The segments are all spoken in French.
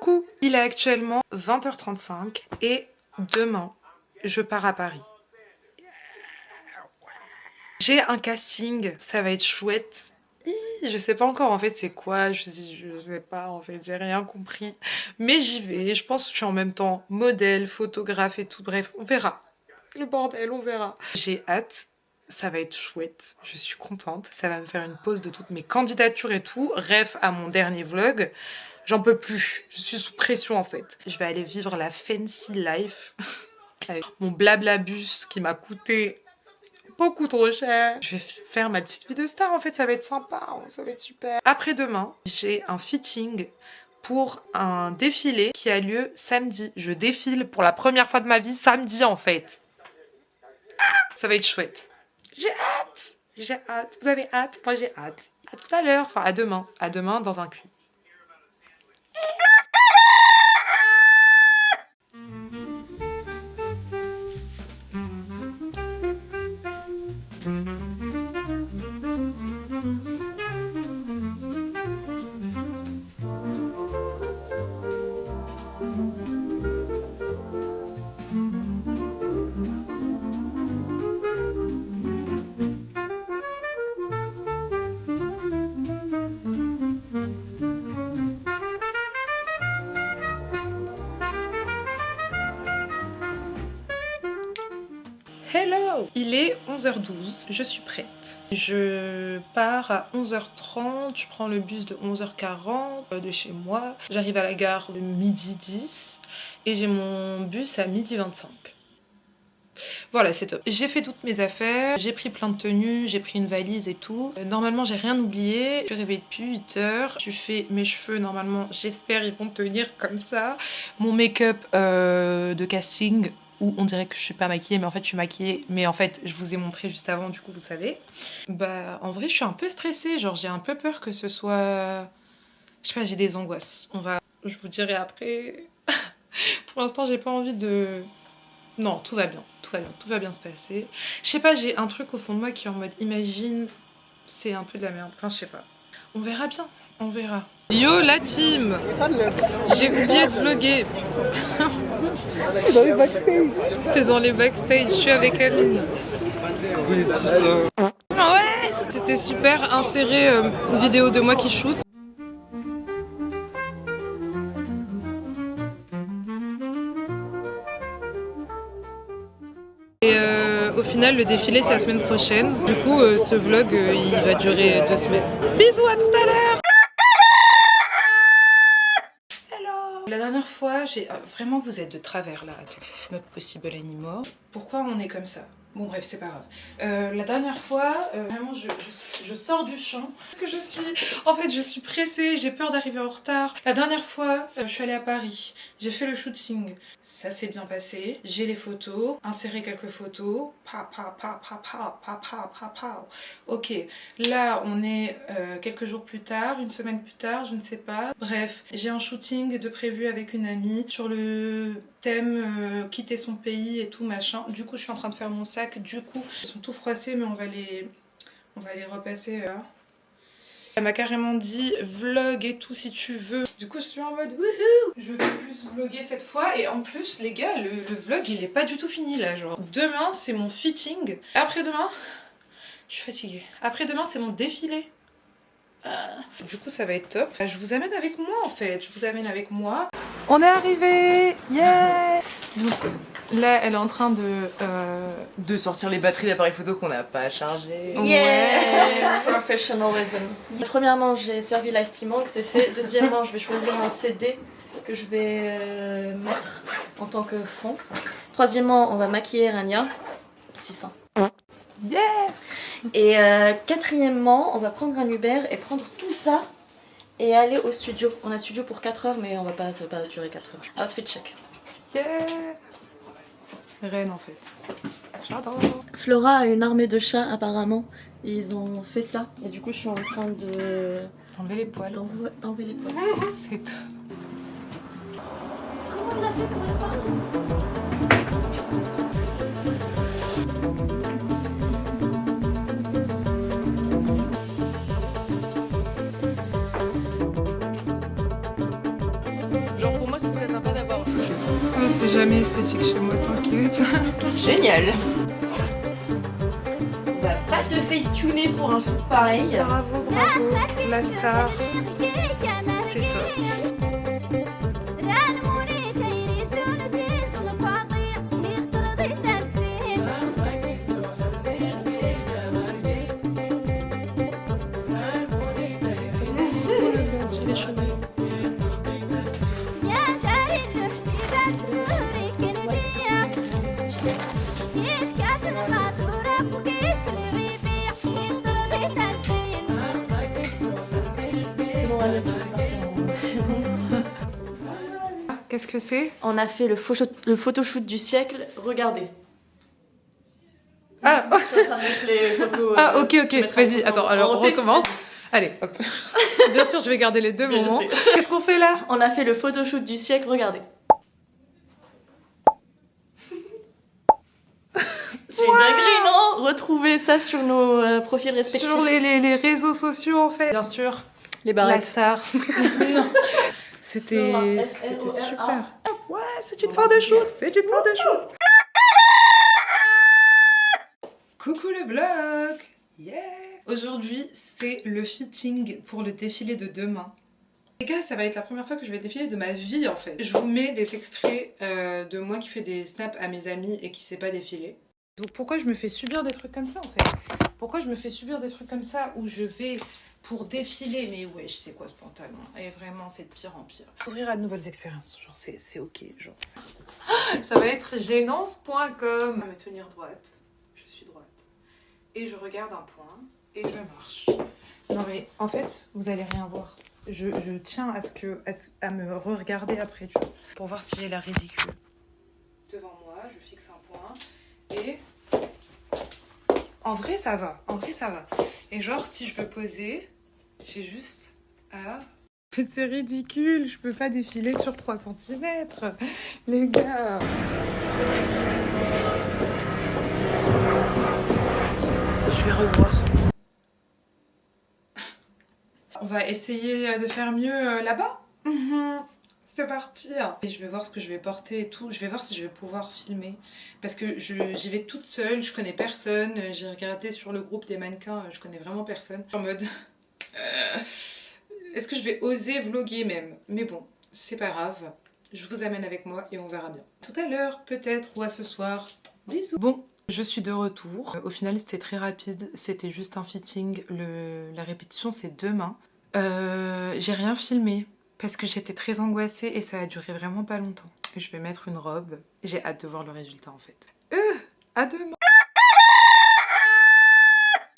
Coucou, il est actuellement 20h35 et demain, je pars à Paris. J'ai un casting, ça va être chouette. Je sais pas encore en fait c'est quoi, je sais pas en fait, j'ai rien compris. Mais j'y vais, je pense que je suis en même temps modèle, photographe et tout, bref, on verra. Le bordel, on verra. J'ai hâte, ça va être chouette, je suis contente, ça va me faire une pause de toutes mes candidatures et tout. Ref à mon dernier vlog, j'en peux plus, je suis sous pression en fait. Je vais aller vivre la fancy life avec mon blablabus qui m'a coûté beaucoup trop cher. Je vais faire ma petite vie de star en fait, ça va être sympa, ça va être super. Après-demain, j'ai un fitting pour un défilé qui a lieu samedi. Je défile pour la première fois de ma vie samedi en fait. Ça va être chouette. J'ai hâte. J'ai hâte. Vous avez hâte? Moi j'ai hâte. À tout à l'heure. Enfin à demain. À demain dans un cul. Hello! Il est 11h12, je suis prête. Je pars à 11h30, je prends le bus de 11h40 de chez moi. J'arrive à la gare de 12h10 et j'ai mon bus à 12h25. Voilà, c'est top. J'ai fait toutes mes affaires, j'ai pris plein de tenues, j'ai pris une valise et tout. Normalement, j'ai rien oublié. Je suis réveillée depuis 8h. Je fais mes cheveux, normalement, j'espère ils vont tenir comme ça. Mon make-up de casting, où on dirait que je suis pas maquillée, mais en fait, je suis maquillée. Mais en fait, je vous ai montré juste avant, du coup, vous savez. Bah, en vrai, je suis un peu stressée. Genre, j'ai un peu peur que ce soit... Je sais pas, j'ai des angoisses. Je vous dirai après. Pour l'instant, j'ai pas envie de... Non, tout va bien, tout va bien se passer. Je sais pas, j'ai un truc au fond de moi qui est en mode imagine, c'est un peu de la merde. Enfin, je sais pas. On verra bien, on verra. Yo la team! J'ai oublié de vlogger. C'est dans les backstage. T'es dans les backstage, je suis avec Amine. Ouais! C'était super, insérer une vidéo de moi qui shoot. Et au final, le défilé, c'est la semaine prochaine. Du coup, ce vlog, il va durer 2 semaines. Bisous, à tout à l'heure. Hello. La dernière fois, j'ai... vraiment, vous êtes de travers, là. Attends, it's not possible anymore. Pourquoi on est comme ça? Bon bref, c'est pas grave. La dernière fois, vraiment je sors du champ. Parce que je suis pressée, j'ai peur d'arriver en retard. La dernière fois, je suis allée à Paris, j'ai fait le shooting. Ça s'est bien passé, j'ai les photos, inséré quelques photos. Ok, là on est quelques jours plus tard, une semaine plus tard, je ne sais pas. Bref, j'ai un shooting de prévu avec une amie sur le thème quitter son pays et tout machin. Du coup je suis en train de faire mon sac, du coup ils sont tout froissés mais on va les repasser là. Elle m'a carrément dit vlog et tout si tu veux. Du coup je suis en mode wouhou, je vais plus vlogger cette fois. Et en plus les gars, le vlog il est pas du tout fini là, genre demain c'est mon fitting, après-demain je suis fatiguée, après-demain c'est mon défilé. Du coup ça va être top. Je vous amène avec moi en fait, je vous amène avec moi. On est arrivé, yeah. Donc là elle est en train de sortir les batteries d'appareil photo qu'on n'a pas chargé. Yeah. Professionalism. Premièrement j'ai servi l'Ice-T-Mangue, c'est fait. Deuxièmement je vais choisir un CD que je vais mettre en tant que fond. Troisièmement on va maquiller Rania, petit sein. Yeah. Et quatrièmement, on va prendre un Uber et prendre tout ça et aller au studio. On a studio pour 4 heures, mais ça va pas durer 4 heures. Outfit check. Yeah. Reine en fait. J'adore. Flora a une armée de chats apparemment. Ils ont fait ça. Et du coup, je suis en train de... Enlever les poils. D'enlever les poils. C'est tout. Comment on l'a fait? Comment on l'a fait? Genre c'est jamais esthétique chez moi, t'inquiète. Génial. On va pas te face-tuner pour un shoot pareil. Bravo, bravo, la star. C'est top. Qu'est-ce que c'est? On a fait le photoshoot du siècle, regardez. Ah, Ça montre les photos, ah ok, tu mettras vas-y, les photos. attends, alors on refait recommence. Allez, hop. Bien sûr, je vais garder les deux Mais je moments. sais. Qu'est-ce qu'on fait là? On a fait le photoshoot du siècle, regardez. C'est une dinguerie, non? Retrouvez ça sur nos profils respectifs. Sur les réseaux sociaux, en fait. Bien sûr, Les la barrettes. star. Non. C'était S-L-O-R-A. super. Ouais, c'est une fin de shoot, c'est une fin de shoot. Coucou le vlog. Yeah. Aujourd'hui, c'est le fitting pour le défilé de demain. Les gars, ça va être la première fois que je vais défiler de ma vie en fait. Je vous mets des extraits de moi qui fait des snaps à mes amis et qui sait pas défiler. Donc pourquoi je me fais subir des trucs comme ça en fait? Pourquoi je me fais subir des trucs comme ça où je vais pour défiler? Mais ouais, je sais quoi ce pantalon? Et vraiment, c'est de pire en pire. Ouvrir à de nouvelles expériences, genre c'est ok, genre. Ça va être gênance.com. Je vais me tenir droite, je suis droite. Et je regarde un point et je marche. Non mais en fait, vous allez rien voir. Je tiens à me re-regarder après, tu vois, pour voir si j'ai l'air ridicule. Devant moi, je fixe un point et en vrai ça va, en vrai ça va. Et genre si je veux poser, j'ai juste à... C'est ridicule, je peux pas défiler sur 3 cm, les gars. Je vais revoir. On va essayer de faire mieux là-bas. C'est parti. Et je vais voir ce que je vais porter et tout. Je vais voir si je vais pouvoir filmer. Parce que j'y vais toute seule, je connais personne. J'ai regardé sur le groupe des mannequins, je connais vraiment personne. En mode... Est-ce que je vais oser vlogger même? Mais bon, c'est pas grave. Je vous amène avec moi et on verra bien. Tout à l'heure peut-être ou à ce soir. Bisous. Bon, je suis de retour. Au final c'était très rapide. C'était juste un fitting. La répétition c'est demain. J'ai rien filmé. Parce que j'étais très angoissée et ça a duré vraiment pas longtemps. Je vais mettre une robe. J'ai hâte de voir le résultat en fait. À demain.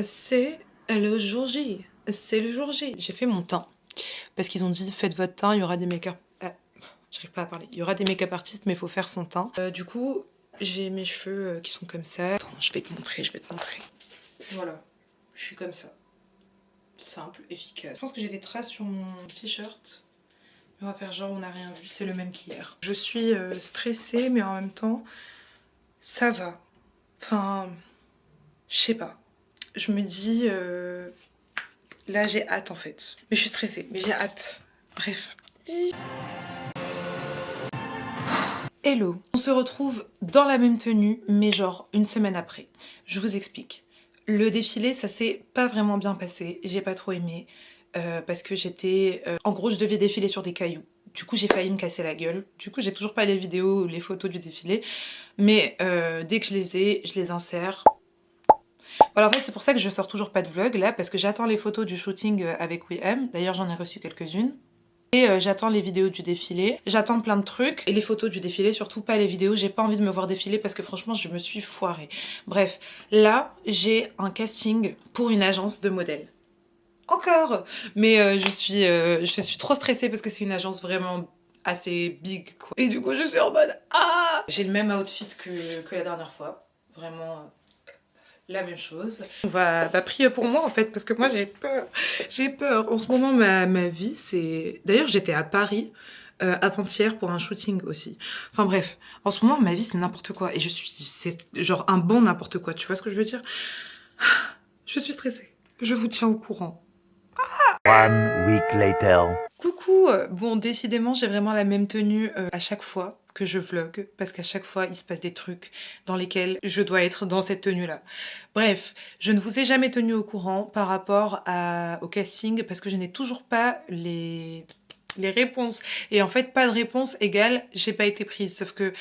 C'est le jour J. C'est le jour J. J'ai fait mon teint. Parce qu'ils ont dit faites votre teint, il y aura des make-up... j'arrive pas à parler. Il y aura des make-up artistes mais il faut faire son teint. Du coup, j'ai mes cheveux qui sont comme ça. Attends, je vais te montrer, Voilà, je suis comme ça. Simple, efficace. Je pense que j'ai des traces sur mon t-shirt. On va faire genre on n'a rien vu, c'est le même qu'hier. Je suis stressée mais en même temps ça va. Enfin, je sais pas. Je me dis là j'ai hâte en fait. Mais je suis stressée, mais j'ai hâte. Bref. Hello. On se retrouve dans la même tenue mais genre une semaine après. Je vous explique. Le défilé ça s'est pas vraiment bien passé. J'ai pas trop aimé. Parce que j'étais... En gros, je devais défiler sur des cailloux. Du coup, j'ai failli me casser la gueule. Du coup, j'ai toujours pas les vidéos ou les photos du défilé. Mais dès que je les insère. Voilà, en fait, c'est pour ça que je sors toujours pas de vlog, là. Parce que j'attends les photos du shooting avec WeM. D'ailleurs, j'en ai reçu quelques-unes. Et j'attends les vidéos du défilé. J'attends plein de trucs. Et les photos du défilé, surtout pas les vidéos. J'ai pas envie de me voir défiler parce que franchement, je me suis foirée. Bref, là, j'ai un casting pour une agence de modèles. Encore. Mais je suis trop stressée parce que c'est une agence vraiment assez big quoi. Et du coup je suis en mode ah. J'ai le même outfit que la dernière fois. Vraiment la même chose. On va prier pour moi en fait parce que moi j'ai peur. J'ai peur. En ce moment ma vie c'est... D'ailleurs j'étais à Paris avant-hier pour un shooting aussi. Enfin bref, en ce moment ma vie c'est n'importe quoi. Et c'est genre un bon n'importe quoi. Tu vois ce que je veux dire? Je suis stressée. Je vous tiens au courant. 1 week later. Coucou. Bon, décidément, j'ai vraiment la même tenue à chaque fois. que je vlog parce qu'à chaque fois il se passe des trucs dans lesquels je dois être dans cette tenue là. Bref, je ne vous ai jamais tenu au courant par rapport au casting parce que je n'ai toujours pas les réponses. Et en fait, pas de réponse égale j'ai pas été prise. Sauf que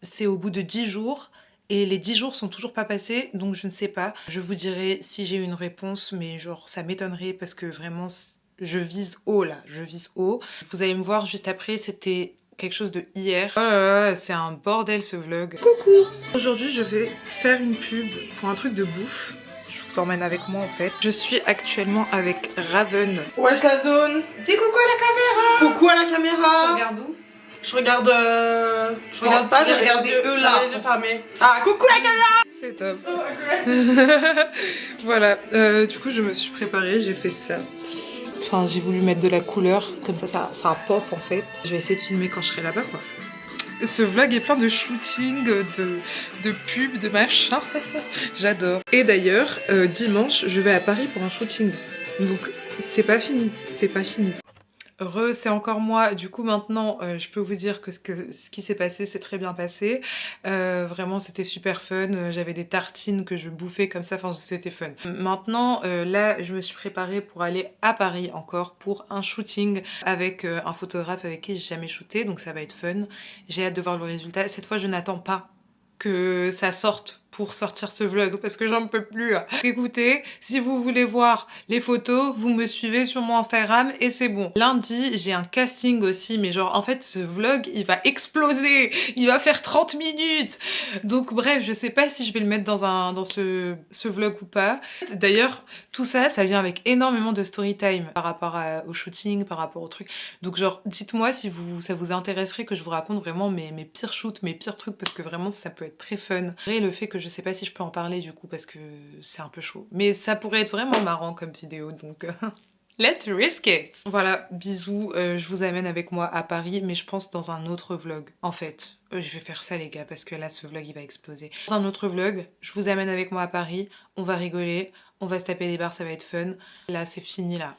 c'est au bout de 10 jours et les 10 jours sont toujours pas passés, donc je ne sais pas. Je vous dirai si j'ai eu une réponse, mais genre ça m'étonnerait parce que vraiment je vise haut là, je vise haut. Vous allez me voir juste après, c'était quelque chose de hier. Oh là là, c'est un bordel ce vlog. Coucou! Aujourd'hui je vais faire une pub pour un truc de bouffe. Je vous emmène avec moi en fait. Je suis actuellement avec Raven. Wesh la zone. Dis coucou à la caméra! Coucou à la caméra. Tu regardes où? Je regarde... Je regarde pas, j'ai les yeux fermés. Ah, coucou la caméra. C'est top. Voilà, du coup je me suis préparée, j'ai fait ça. Enfin, j'ai voulu mettre de la couleur, comme ça pop en fait. Je vais essayer de filmer quand je serai là-bas quoi. Ce vlog est plein de shooting, de pubs, de machin. J'adore. Et d'ailleurs, dimanche, je vais à Paris pour un shooting. Donc c'est pas fini, c'est pas fini. Heureux, c'est encore moi. Du coup, maintenant, je peux vous dire que ce qui s'est passé, c'est très bien passé. Vraiment, c'était super fun. J'avais des tartines que je bouffais comme ça. Enfin, c'était fun. Maintenant, là, je me suis préparée pour aller à Paris encore pour un shooting avec un photographe avec qui j'ai jamais shooté. Donc, ça va être fun. J'ai hâte de voir le résultat. Cette fois, je n'attends pas que ça sorte pour sortir ce vlog parce que j'en peux plus. Écoutez, si vous voulez voir les photos, vous me suivez sur mon Instagram et c'est bon. Lundi, j'ai un casting aussi, mais genre en fait ce vlog il va exploser, il va faire 30 minutes. Donc bref, je sais pas si je vais le mettre dans ce vlog ou pas. D'ailleurs, tout ça, ça vient avec énormément de story time par rapport au shooting, par rapport au truc. Donc genre, dites-moi si ça vous intéresserait que je vous raconte vraiment mes pires shoots, mes pires trucs parce que vraiment ça peut être très fun. Et le fait que je sais pas si je peux en parler du coup parce que c'est un peu chaud. Mais ça pourrait être vraiment marrant comme vidéo donc let's risk it. Voilà, bisous, je vous amène avec moi à Paris mais je pense dans un autre vlog. En fait, je vais faire ça les gars parce que là ce vlog il va exploser. Dans un autre vlog, je vous amène avec moi à Paris, on va rigoler, on va se taper des barres, ça va être fun. Là c'est fini là.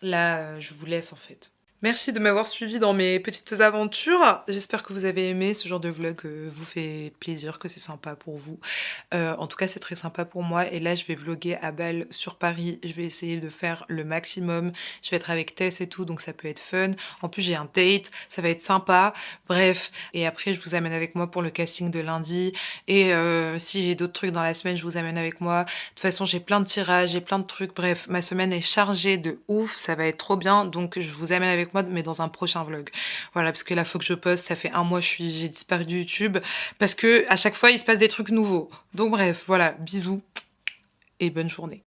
Là je vous laisse en fait. Merci de m'avoir suivi dans mes petites aventures. J'espère que vous avez aimé ce genre de vlog, vous fait plaisir, que c'est sympa pour vous. En tout cas, c'est très sympa pour moi. Et là, je vais vlogger à Bâle sur Paris. Je vais essayer de faire le maximum. Je vais être avec Tess et tout, donc ça peut être fun. En plus, j'ai un date, ça va être sympa. Bref, et après, je vous amène avec moi pour le casting de lundi. Et si j'ai d'autres trucs dans la semaine, je vous amène avec moi. De toute façon, j'ai plein de tirages, j'ai plein de trucs. Bref, ma semaine est chargée de ouf. Ça va être trop bien. Donc, je vous amène avec moi mais dans un prochain vlog. Voilà, parce que là, faut que je poste, ça fait un mois j'ai disparu de YouTube, parce que à chaque fois, il se passe des trucs nouveaux. Donc bref, voilà, bisous et bonne journée.